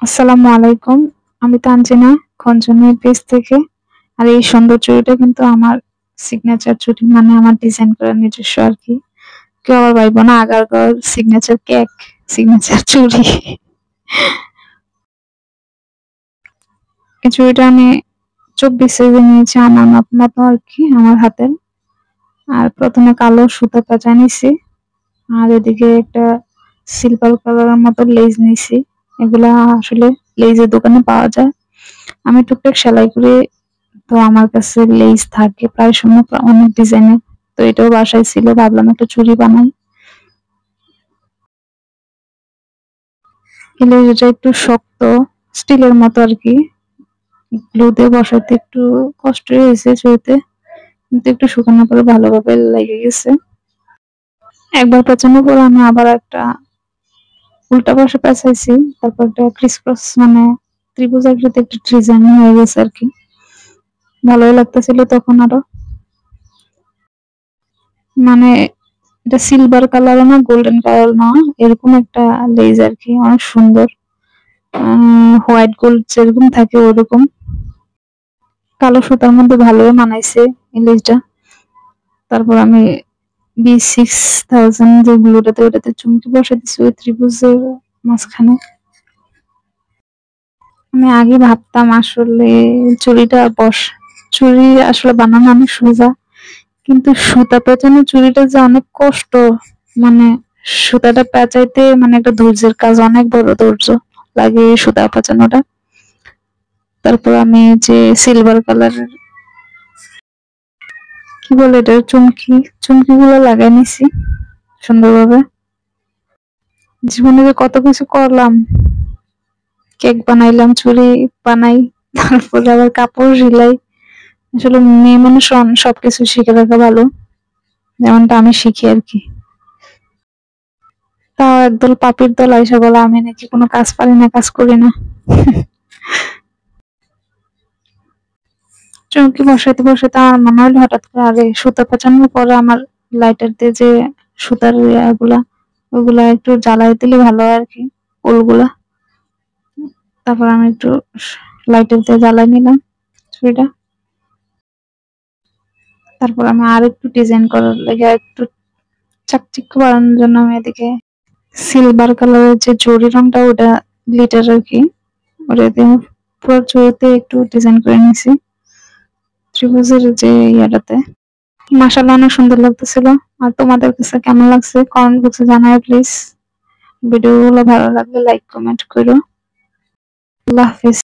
আসসালামু আলাইকুম। আমি তানজিনা খঞ্জনি পেজ থেকে। আর এই সুন্দর চুড়িটা কিন্তু আমার সিগনেচার চুড়ি, মানে আমার ডিজাইন করা নিজস্ব আর কি। কেউ আবার ভাইবো না আগারগাঁওয়ের সিগনেচার কেক, সিগনেচার চুড়ি। এই চুড়িটা আমি 24 সাইজে নিয়েছি, আমার মাপ মতো আর কি, আমার হাতের। আর প্রথমে কালো সুতা পেঁচা নিছি, আর এদিকে একটা সিলভার কালারের মতো লেজ নিছি। এগুলা আসলে লেজের দোকানে পাওয়া যায়। আমি টুকটাক সেলাই করে, তো আমার কাছে লেস থাকে প্রায় সময় অনেক ডিজাইনের। তো এটাও বাসায় ছিল, ভাবলাম একটা চুড়ি বানাই। এই লেসটা একটু শক্ত, স্টিলের মতো আর কি। গ্লু দিয়ে বসাতে একটু কষ্ট হয়েছে চুড়িতে, কিন্তু একটু শুকানোর পরে ভালোভাবে লেগে গেছে। একবার পেঁচানোর পর আমি আবার একটা উল্টা পাশে পেঁচাইছি, তারপর একটা ক্রিস ক্রস মানে ত্রিভুজ আকৃতি একটা ডিজাইন হয়ে গেছে আর কি। ভালোই লাগতেছিল তখন আরো। মানে এটা সিলভার কালারও না, গোল্ডেন কালার না, এরকম একটা লেজ আর কি, অনেক সুন্দর। হোয়াইট গোল্ড যেরকম থাকে ওরকম। কালো সুতার মধ্যে ভালোই মানাইছে এই লেজটা। তারপর আমি B6000 যে গ্লুটাতে, ওটাতে চুমকি বসে দিচ্ছি ওই ত্রিভুজের মাঝখানে। আমি আগে ভাবতাম আসলে চুড়ি আসলে বানানো অনেক সোজা, কিন্তু সুতা পেঁচানো চুড়িটা যে অনেক কষ্ট। মানে সুতাটা পেঁচাইতে মানে একটা ধৈর্যের কাজ, অনেক বড় ধৈর্য লাগে এই সুতা পেঁচানোটা। তারপর আমি যে সিলভার কালারের কি বলে এটা, চুমকি, চুমকি গুলো লাগাই নিছি সুন্দরভাবে। জীবনে যে কত কিছু করলাম, কেক বানাইলাম, চুড়ি বানাই, তারপর আবার কাপড় সেলাই। আসলে মেয়ে মানুষ সবকিছু শিখে রাখা ভালো, যেমনটা আমি শিখি আর কি। তাও একদল পাপির দল আইসা বলে আমি নাকি কোনো কাজ পারি না, কাজ করি না। চৌকি বসাইতে বসাইতে আমার মনে হলো হঠাৎ করে, আরে সুতা পেঁচানোর পরে আমার লাইটার দিয়ে যে সুতার ইয়াগুলা, ওগুলা একটু জ্বালাই দিলে ভালো হয় আর কি, ওলগুলা। তারপর আমি একটু লাইটার দিয়ে জ্বালাই নিলাম চুড়িটা। তারপর আমি আর একটু ডিজাইন করার লেগে, একটু চাকচিক্য বাড়ানোর জন্য আমি এদিকে সিলভার কালারের যে জরি রংটা, ওটা গ্লিটার আর কি, ওটা দিয়ে পুরো চুড়িতে একটু ডিজাইন করে নিয়েছি ত্রিভুজের যে ইয়াটাতে। মাশাআল্লাহ অনেক সুন্দর লাগতেছিল। আর তোমাদের কাছে কেমন লাগছে কমেন্ট বক্সে জানাও প্লিজ। ভিডিওগুলো ভালো লাগলে লাইক কমেন্ট করো। আল্লাহ হাফেজ।